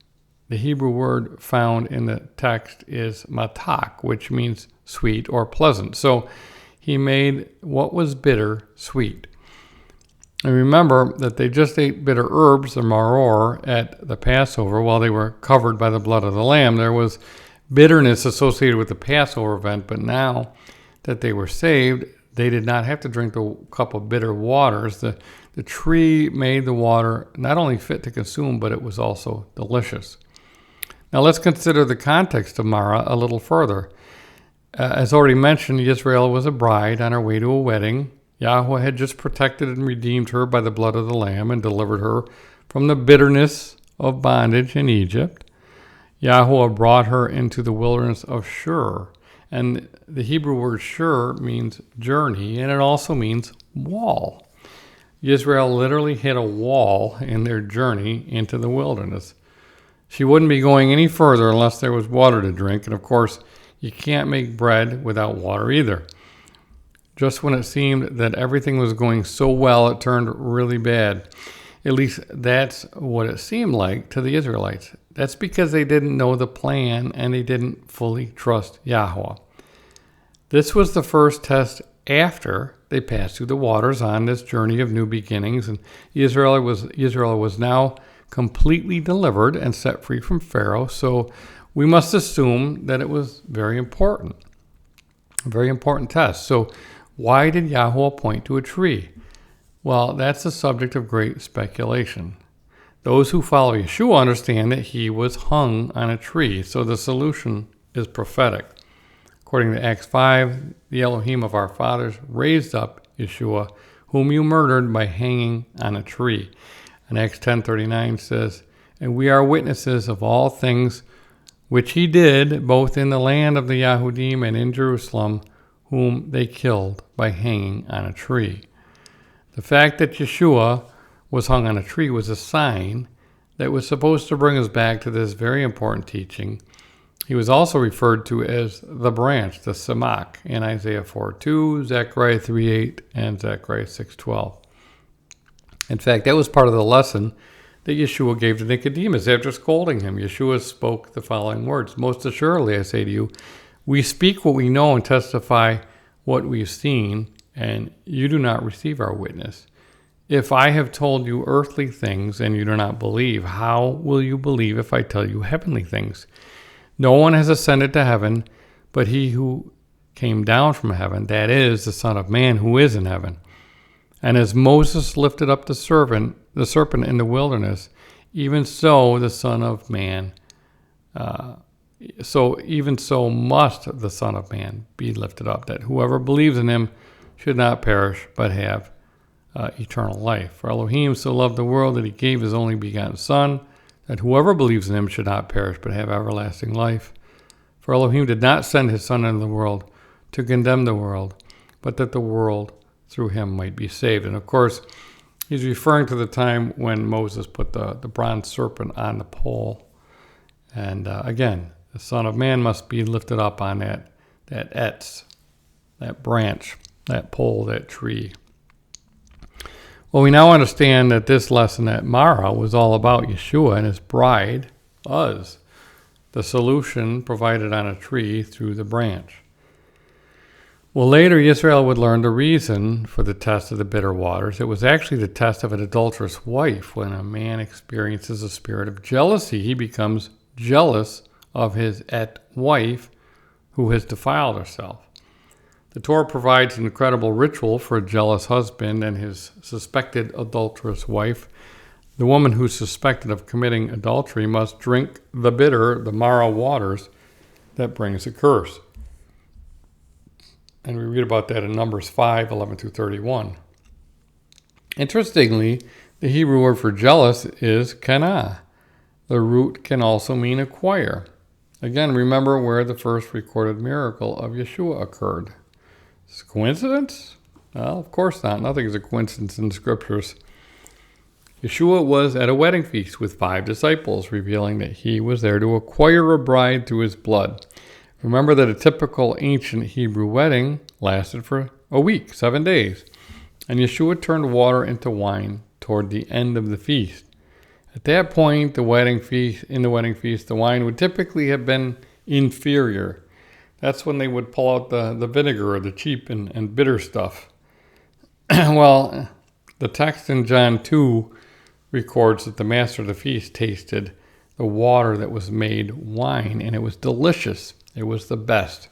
The Hebrew word found in the text is matak, which means sweet or pleasant. So he made what was bitter sweet. And remember that they just ate bitter herbs, the maror, at the Passover while they were covered by the blood of the Lamb. There was bitterness associated with the Passover event, but now that they were saved, they did not have to drink the cup of bitter waters. The tree made the water not only fit to consume, but it was also delicious. Now let's consider the context of Marah a little further. As already mentioned, Israel was a bride on her way to a wedding. Yahweh had just protected and redeemed her by the blood of the Lamb and delivered her from the bitterness of bondage in Egypt. Yahweh brought her into the wilderness of Shur. And the Hebrew word Shur means journey, and it also means wall. Israel literally hit a wall in their journey into the wilderness. She wouldn't be going any further unless there was water to drink. And of course, you can't make bread without water either. Just when it seemed that everything was going so well, it turned really bad. At least that's what it seemed like to the Israelites. That's because they didn't know the plan and they didn't fully trust Yahweh. This was the first test after they passed through the waters on this journey of new beginnings, and Israel was now completely delivered and set free from Pharaoh. So we must assume that it was very important, a very important test. So why did Yahweh point to a tree? Well, that's the subject of great speculation. Those who follow Yeshua understand that he was hung on a tree, so the solution is prophetic. According to Acts 5, the Elohim of our fathers raised up Yeshua, whom you murdered by hanging on a tree. And Acts 10:39 says, and we are witnesses of all things which he did, both in the land of the Yahudim and in Jerusalem, whom they killed by hanging on a tree. The fact that Yeshua was hung on a tree was a sign that was supposed to bring us back to this very important teaching. He was also referred to as the branch, the Samak, in Isaiah 4:2, Zechariah 3:8, and Zechariah 6:12. In fact, that was part of the lesson that Yeshua gave to Nicodemus after scolding him. Yeshua spoke the following words, most assuredly I say to you, we speak what we know and testify what we've seen, and you do not receive our witness. If I have told you earthly things and you do not believe, how will you believe if I tell you heavenly things? No one has ascended to heaven, but he who came down from heaven, that is, the Son of Man who is in heaven. And as Moses lifted up the serpent in the wilderness, even so the Son of Man, even so must the Son of Man be lifted up, that whoever believes in him should not perish, but have eternal life. For Elohim so loved the world that he gave his only begotten Son, that whoever believes in him should not perish, but have everlasting life. For Elohim did not send his Son into the world to condemn the world, but that the world through him might be saved. And of course, he's referring to the time when Moses put the bronze serpent on the pole. And again, the Son of Man must be lifted up on that etz, that branch, that pole, that tree. Well, we now understand that this lesson at Marah was all about Yeshua and his bride, us, the solution provided on a tree through the branch. Well, later Israel would learn the reason for the test of the bitter waters. It was actually the test of an adulterous wife. When a man experiences a spirit of jealousy, he becomes jealous of his wife who has defiled herself. The Torah provides an incredible ritual for a jealous husband and his suspected adulterous wife. The woman who's suspected of committing adultery must drink the Marah waters that brings a curse. And we read about that in Numbers 5, 11 through 31. Interestingly, the Hebrew word for jealous is kana. The root can also mean acquire. Again, remember where the first recorded miracle of Yeshua occurred. Is it a coincidence? Well, of course not. Nothing is a coincidence in the scriptures. Yeshua was at a wedding feast with 5 disciples, revealing that he was there to acquire a bride through his blood. Remember that a typical ancient Hebrew wedding lasted for a week, 7 days. And Yeshua turned water into wine toward the end of the feast. At that point, the wedding feast, the wine would typically have been inferior. That's when they would pull out the vinegar or the cheap and bitter stuff. Well, the text in John 2 records that the master of the feast tasted the water that was made wine, and it was delicious. It was the best.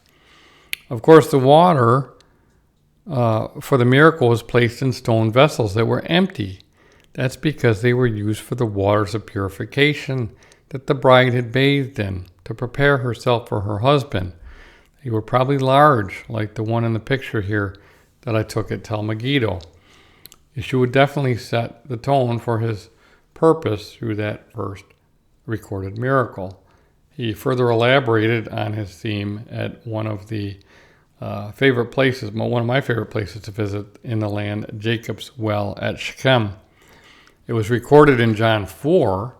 Of course, the water for the miracle was placed in stone vessels that were empty. That's because they were used for the waters of purification that the bride had bathed in to prepare herself for her husband. They were probably large, like the one in the picture here that I took at Tel Megiddo. Yeshua definitely set the tone for his purpose through that first recorded miracle. He further elaborated on his theme at one of the favorite places, one of my favorite places to visit in the land, Jacob's Well at Shechem. It was recorded in John 4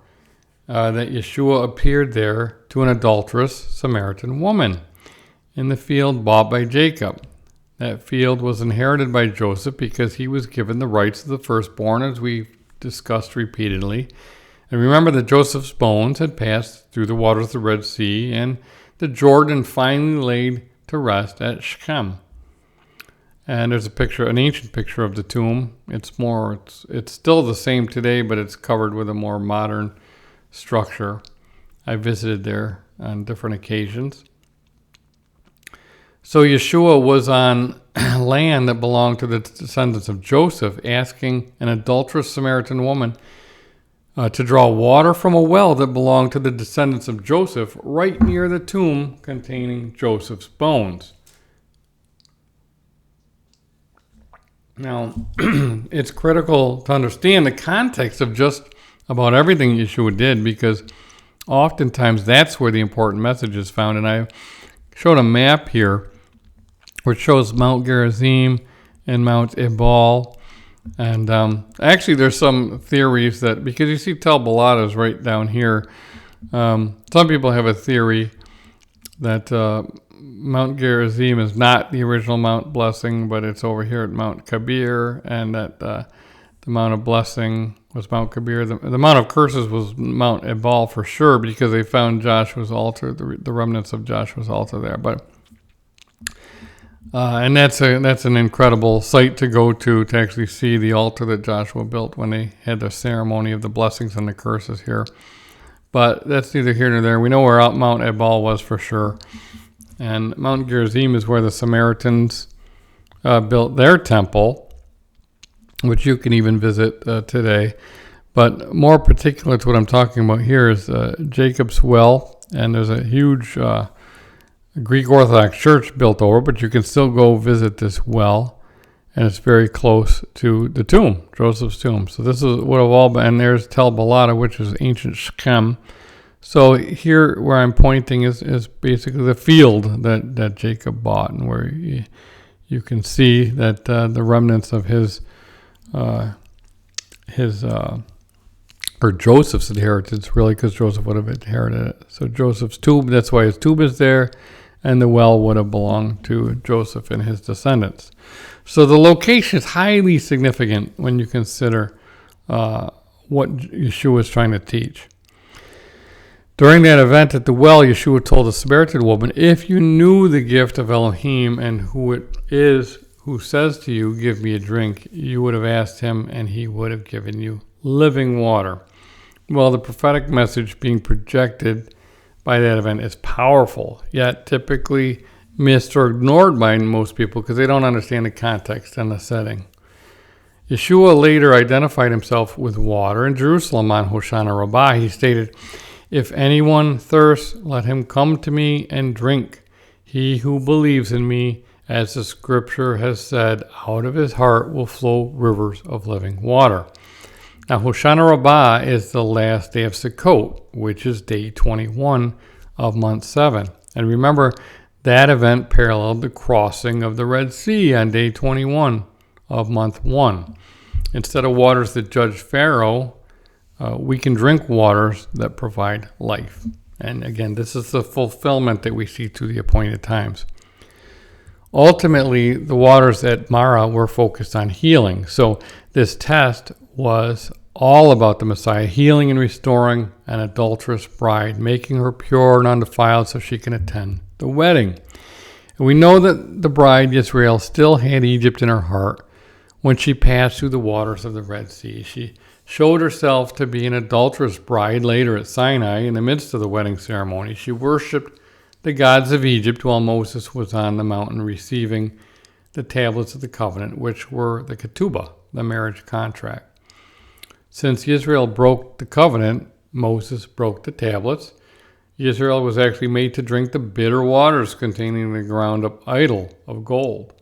that Yeshua appeared there to an adulterous Samaritan woman in the field bought by Jacob. That field was inherited by Joseph because he was given the rights of the firstborn, as we've discussed repeatedly. And remember that Joseph's bones had passed through the waters of the Red Sea and the Jordan, finally laid to rest at Shechem. And there's an ancient picture of the tomb. It's still the same today, but it's covered with a more modern structure. I visited there on different occasions. So Yeshua was on land that belonged to the descendants of Joseph, asking an adulterous Samaritan woman to draw water from a well that belonged to the descendants of Joseph right near the tomb containing Joseph's bones. Now, it's critical to understand the context of just about everything Yeshua did, because oftentimes that's where the important message is found. And I showed a map here which shows Mount Gerizim and Mount Ebal. And actually there's some theories that, because you see Tel Balata is right down here, some people have a theory that Mount Gerizim is not the original Mount Blessing, but it's over here at Mount Kabir, and that the Mount of Blessing was Mount Kabir. The Mount of Curses was Mount Ebal for sure, because they found Joshua's altar, the remnants of Joshua's altar there. But and that's an incredible site to go to actually see the altar that Joshua built when they had the ceremony of the blessings and the curses here. But that's neither here nor there. We know where Mount Ebal was for sure. And Mount Gerizim is where the Samaritans built their temple, which you can even visit today. But more particular to what I'm talking about here is Jacob's Well, and there's a huge Greek Orthodox church built over, but you can still go visit this well, and it's very close to the tomb, Joseph's tomb. So this is what have all been, and there's Tel Balata, which is ancient Shechem. So here where I'm pointing is basically the field that Jacob bought, and where you can see that the remnants of his or Joseph's inheritance, really, because Joseph would have inherited it. So Joseph's tomb, that's why his tomb is there, and the well would have belonged to Joseph and his descendants. So the location is highly significant when you consider what Yeshua is trying to teach. During that event at the well, Yeshua told the Samaritan woman, if you knew the gift of Elohim and who it is who says to you, give me a drink, you would have asked him and he would have given you living water. Well, the prophetic message being projected by that event is powerful, yet typically missed or ignored by most people because they don't understand the context and the setting. Yeshua later identified himself with water in Jerusalem on Hoshana Rabbah. He stated, if anyone thirsts, let him come to me and drink. He who believes in me, as the scripture has said, out of his heart will flow rivers of living water. Now, Hoshana Rabbah is the last day of Sukkot, which is day 21 of month 7. And remember, that event paralleled the crossing of the Red Sea on day 21 of month 1. Instead of waters that judged Pharaoh, we can drink waters that provide life. And again, this is the fulfillment that we see through the appointed times. Ultimately, the waters at Marah were focused on healing. So this test was all about the Messiah healing and restoring an adulterous bride, making her pure and undefiled so she can attend the wedding. And we know that the bride, Israel, still had Egypt in her heart when she passed through the waters of the Red Sea. She showed herself to be an adulterous bride later at Sinai in the midst of the wedding ceremony. She worshipped the gods of Egypt while Moses was on the mountain receiving the tablets of the covenant, which were the ketubah, the marriage contract. Since Israel broke the covenant, Moses broke the tablets. Israel was actually made to drink the bitter waters containing the ground-up idol of gold.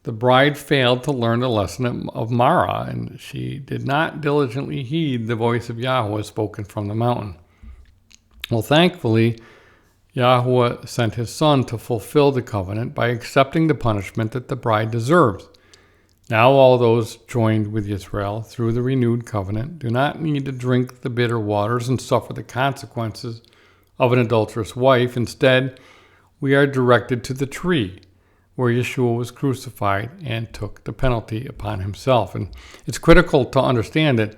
The bride failed to learn the lesson of Marah, and she did not diligently heed the voice of Yahweh spoken from the mountain. Well, thankfully, Yahweh sent his son to fulfill the covenant by accepting the punishment that the bride deserves. Now all those joined with Israel through the renewed covenant do not need to drink the bitter waters and suffer the consequences of an adulterous wife. Instead, we are directed to the tree where Yeshua was crucified and took the penalty upon himself. And it's critical to understand that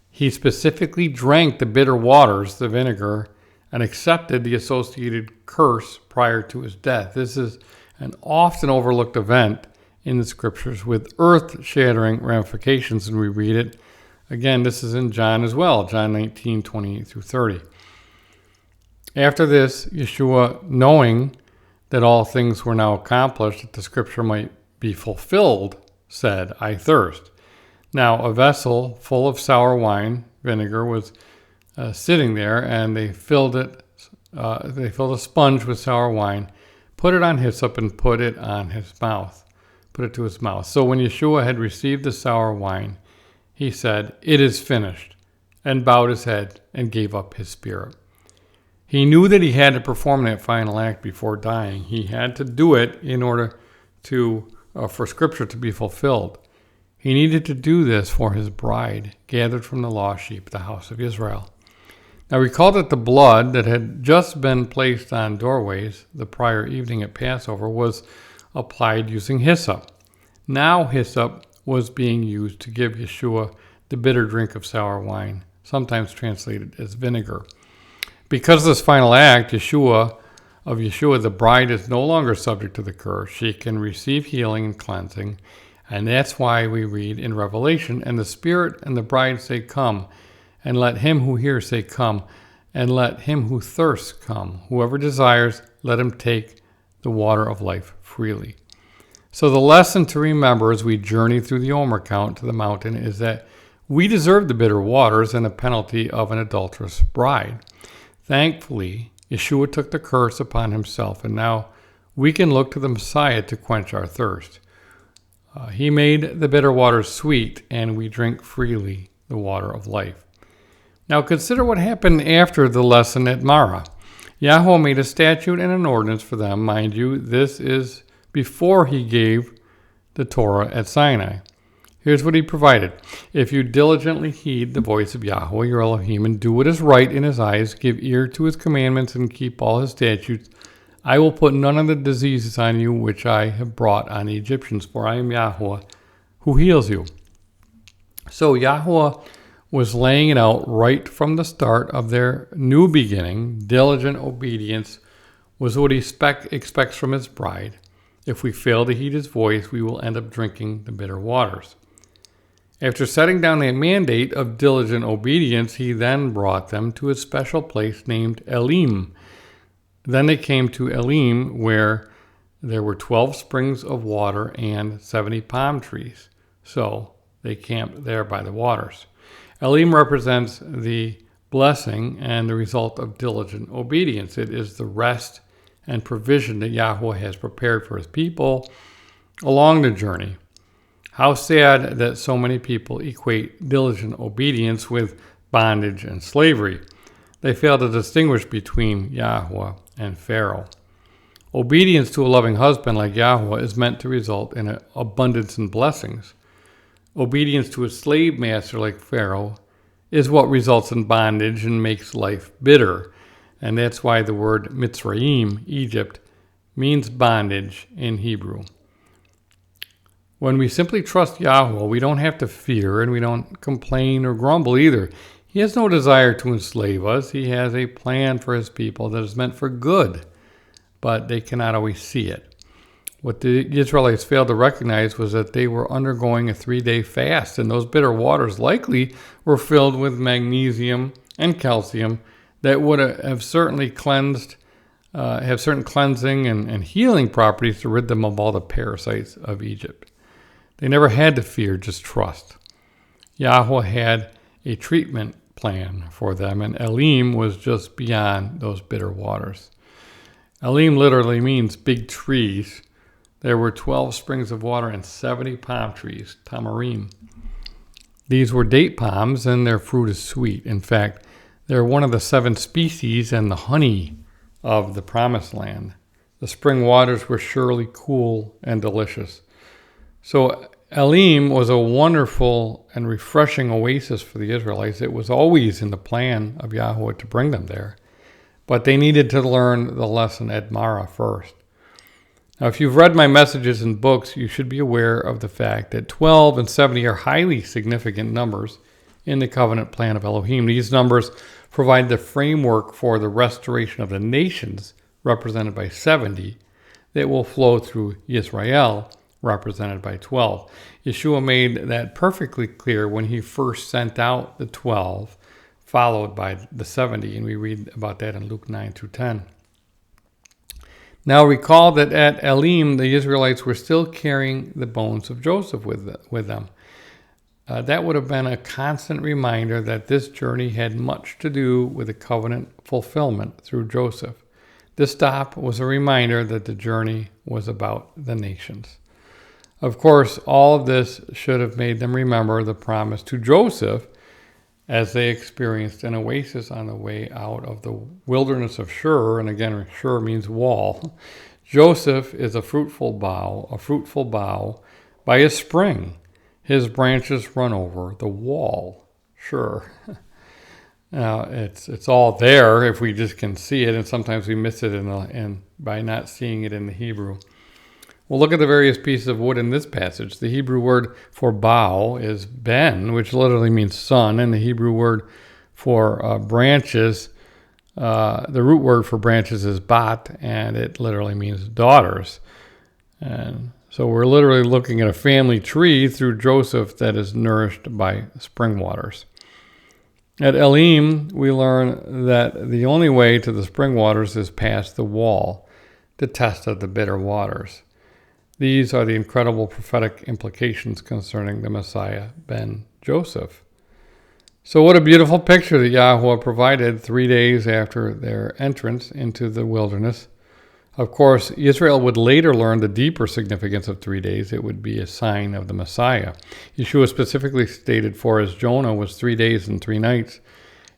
he specifically drank the bitter waters, the vinegar, and accepted the associated curse prior to his death. This is an often overlooked event in the scriptures with earth-shattering ramifications, and we read it. Again, this is in John as well, John 19, 28 through 30. After this, Yeshua, knowing that all things were now accomplished, that the scripture might be fulfilled, said, I thirst. Now a vessel full of sour wine, vinegar, was sitting there, and they filled a sponge with sour wine, put it on hyssop, and put it to his mouth. So when Yeshua had received the sour wine, he said, it is finished, and bowed his head and gave up his spirit. He knew that he had to perform that final act before dying. He had to do it in order for Scripture to be fulfilled. He needed to do this for his bride, gathered from the lost sheep, the house of Israel. Now recall that the blood that had just been placed on doorways the prior evening at Passover was applied using hyssop. Now hyssop was being used to give Yeshua the bitter drink of sour wine, sometimes translated as vinegar. Because of this final act, Yeshua, the bride is no longer subject to the curse. She can receive healing and cleansing. And that's why we read in Revelation, and the Spirit and the bride say, come. And let him who hears say, come. And let him who thirsts come. Whoever desires, let him take the water of life freely. So the lesson to remember as we journey through the Omer Count to the mountain is that we deserve the bitter waters and the penalty of an adulterous bride. Thankfully, Yeshua took the curse upon himself, and now we can look to the Messiah to quench our thirst. He made the bitter waters sweet, and we drink freely the water of life. Now consider what happened after the lesson at Marah. Yahweh made a statute and an ordinance for them. Mind you, this is before he gave the Torah at Sinai. Here's what he provided. If you diligently heed the voice of Yahweh, your Elohim, and do what is right in his eyes, give ear to his commandments, and keep all his statutes, I will put none of the diseases on you which I have brought on the Egyptians, for I am Yahweh who heals you. So Yahweh was laying it out right from the start of their new beginning. Diligent obedience was what he expects from his bride. If we fail to heed his voice, we will end up drinking the bitter waters. After setting down a mandate of diligent obedience, he then brought them to a special place named Elim. Then they came to Elim, where there were 12 springs of water and 70 palm trees. So they camped there by the waters. Elim represents the blessing and the result of diligent obedience. It is the rest and provision that Yahweh has prepared for his people along the journey. How sad that so many people equate diligent obedience with bondage and slavery. They fail to distinguish between Yahweh and Pharaoh. Obedience to a loving husband like Yahweh is meant to result in an abundance in blessings. Obedience to a slave master like Pharaoh is what results in bondage and makes life bitter. And that's why the word Mitzrayim, Egypt, means bondage in Hebrew. When we simply trust Yahweh, we don't have to fear and we don't complain or grumble either. He has no desire to enslave us. He has a plan for his people that is meant for good, but they cannot always see it. What the Israelites failed to recognize was that they were undergoing a 3-day fast, and those bitter waters likely were filled with magnesium and calcium that would have certainly have certain cleansing and healing properties to rid them of all the parasites of Egypt. They never had to fear, just trust. Yahweh had a treatment plan for them, and Elim was just beyond those bitter waters. Elim literally means big trees. There were 12 springs of water and 70 palm trees, tamarim. These were date palms, and their fruit is sweet. In fact, they're one of the 7 species and the honey of the Promised Land. The spring waters were surely cool and delicious. So Elim was a wonderful and refreshing oasis for the Israelites. It was always in the plan of Yahweh to bring them there. But they needed to learn the lesson at Marah first. Now, if you've read my messages and books, you should be aware of the fact that 12 and 70 are highly significant numbers in the covenant plan of Elohim. These numbers provide the framework for the restoration of the nations, represented by 70, that will flow through Israel, represented by 12. Yeshua made that perfectly clear when he first sent out the 12, followed by the 70, and we read about that in Luke 9 through 10. Now recall that at Elim, the Israelites were still carrying the bones of Joseph with them. That would have been a constant reminder that this journey had much to do with the covenant fulfillment through Joseph. This stop was a reminder that the journey was about the nations. Of course, all of this should have made them remember the promise to Joseph as they experienced an oasis on the way out of the wilderness of Shur. And again, Shur means wall. Joseph is a fruitful bough by a spring. His branches run over the wall. Shur. Now, it's all there if we just can see it, and sometimes we miss it by not seeing it in the Hebrew. Well, look at the various pieces of wood in this passage. The Hebrew word for bough is ben, which literally means son, and the Hebrew word for branches, the root word for branches is bat, and it literally means daughters. And so we're literally looking at a family tree through Joseph that is nourished by spring waters. At Elim, we learn that the only way to the spring waters is past the wall, the test of the bitter waters. These are the incredible prophetic implications concerning the Messiah, ben Joseph. So what a beautiful picture that Yahweh provided 3 days after their entrance into the wilderness. Of course, Israel would later learn the deeper significance of 3 days. It would be a sign of the Messiah. Yeshua specifically stated, for as Jonah was 3 days and 3 nights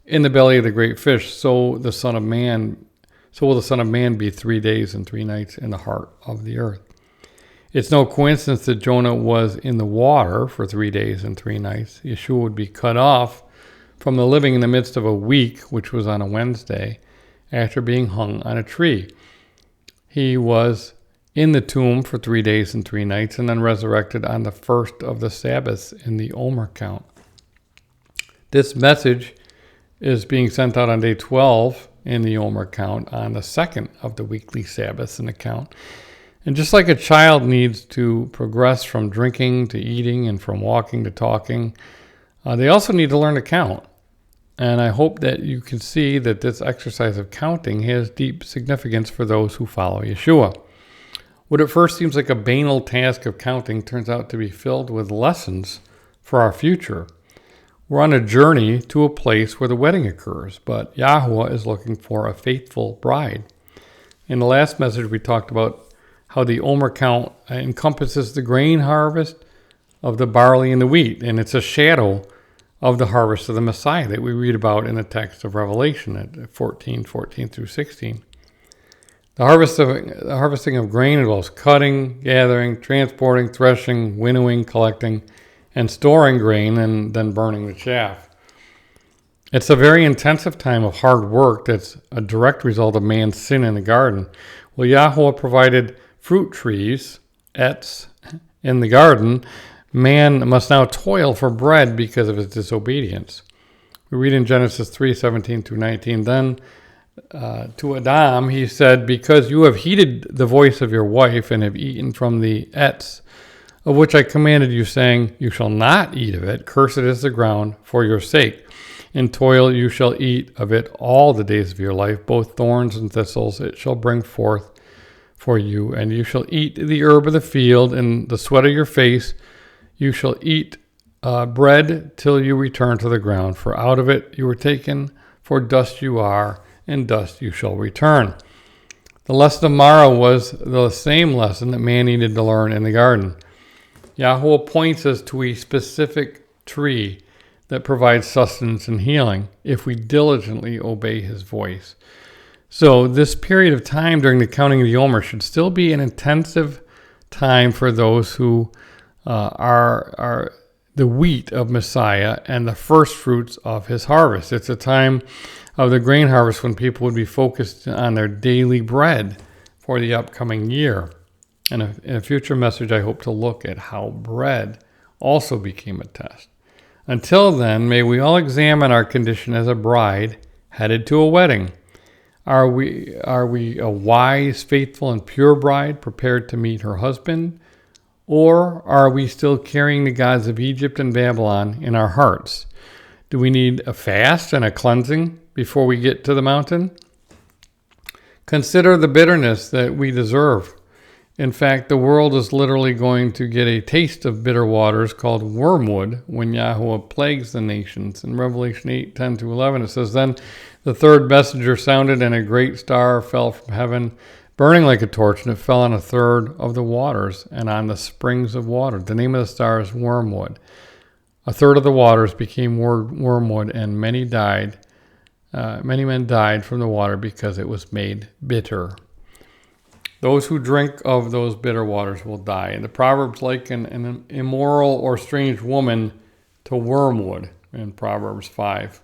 in the belly of the great fish, so will the Son of Man be 3 days and 3 nights in the heart of the earth. It's no coincidence that Jonah was in the water for 3 days and 3 nights. Yeshua would be cut off from the living in the midst of a week, which was on a Wednesday, after being hung on a tree. He was in the tomb for 3 days and 3 nights and then resurrected on the first of the Sabbaths in the Omer count. This message is being sent out on day 12 in the Omer count on the second of the weekly Sabbaths in the count. And just like a child needs to progress from drinking to eating and from walking to talking, they also need to learn to count. And I hope that you can see that this exercise of counting has deep significance for those who follow Yeshua. What at first seems like a banal task of counting turns out to be filled with lessons for our future. We're on a journey to a place where the wedding occurs, but Yahuwah is looking for a faithful bride. In the last message, we talked about how the Omer count encompasses the grain harvest of the barley and the wheat, and it's a shadow of the harvest of the Messiah that we read about in the text of Revelation at 14 through 16. The harvesting of grain involves cutting, gathering, transporting, threshing, winnowing, collecting, and storing grain, and then burning the chaff. It's a very intensive time of hard work that's a direct result of man's sin in the garden. Well, Yahuwah provided fruit trees, etz, in the garden. Man must now toil for bread because of his disobedience. We read in Genesis 3:17 through 19, Then to Adam he said, Because you have heeded the voice of your wife and have eaten from the etz, of which I commanded you, saying, You shall not eat of it, cursed is the ground for your sake. In toil you shall eat of it all the days of your life, both thorns and thistles it shall bring forth for you, and you shall eat the herb of the field, and the sweat of your face you shall eat bread till you return to the ground, for out of it you were taken, for dust you are, and dust you shall return. The lesson of Marah was the same lesson that man needed to learn in the garden. Yahuwah points us to a specific tree that provides sustenance and healing if we diligently obey his voice. So this period of time during the counting of the Omer should still be an intensive time for those who are the wheat of Messiah and the first fruits of his harvest. It's a time of the grain harvest when people would be focused on their daily bread for the upcoming year. And in a future message, I hope to look at how bread also became a test. Until then, may we all examine our condition as a bride headed to a wedding. Are we a wise, faithful, and pure bride prepared to meet her husband? Or are we still carrying the gods of Egypt and Babylon in our hearts? Do we need a fast and a cleansing before we get to the mountain? Consider the bitterness that we deserve. In fact, the world is literally going to get a taste of bitter waters called wormwood when Yahuwah plagues the nations. In Revelation 8:10-11, it says, Then the third messenger sounded, and a great star fell from heaven, burning like a torch, and it fell on a third of the waters and on the springs of water. The name of the star is wormwood. A third of the waters became wormwood, and many died. Many men died from the water because it was made bitter. Those who drink of those bitter waters will die. And the Proverbs liken an immoral or strange woman to wormwood in Proverbs 5.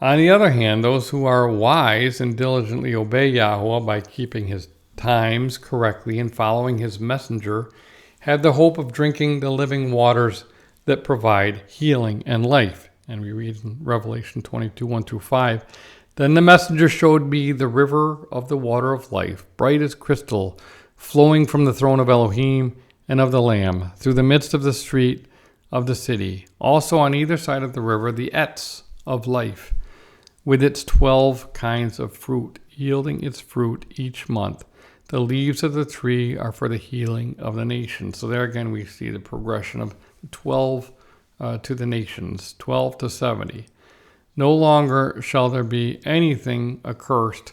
On the other hand, those who are wise and diligently obey Yahuwah by keeping his times correctly and following his messenger have the hope of drinking the living waters that provide healing and life. And we read in Revelation 22:1-5, Then the messenger showed me the river of the water of life, bright as crystal, flowing from the throne of Elohim and of the Lamb, through the midst of the street of the city. Also on either side of the river, the etz of life, with its 12 kinds of fruit, yielding its fruit each month. The leaves of the tree are for the healing of the nations. So there again we see the progression of 12 to the nations, 12 to 70. No longer shall there be anything accursed,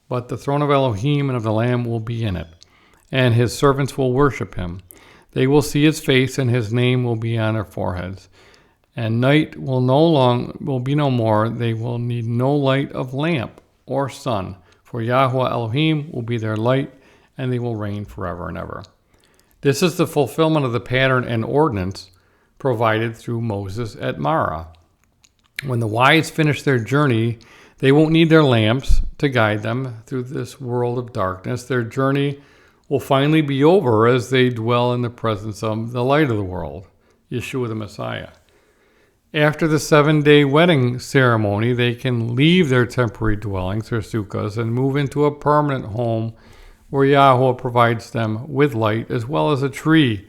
but the throne of Elohim and of the Lamb will be in it, and his servants will worship him. They will see his face, and his name will be on their foreheads. And night will be no more. They will need no light of lamp or sun, for Yahuwah Elohim will be their light, and they will reign forever and ever. This is the fulfillment of the pattern and ordinance provided through Moses at Marah. When the wise finish their journey, they won't need their lamps to guide them through this world of darkness. Their journey will finally be over as they dwell in the presence of the light of the world, Yeshua the Messiah. After the 7-day wedding ceremony, they can leave their temporary dwellings, their sukkahs, and move into a permanent home where Yahweh provides them with light as well as a tree,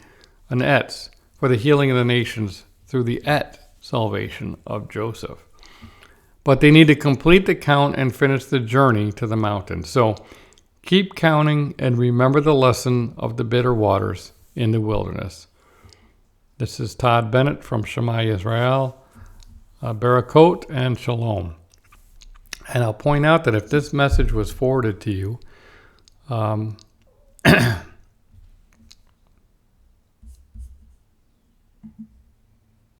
an etz, for the healing of the nations through the salvation of Joseph. But they need to complete the count and finish the journey to the mountain. So keep counting and remember the lesson of the bitter waters in the wilderness. This is Todd Bennett from Shema Israel, Barakot, and Shalom. And I'll point out that if this message was forwarded to you,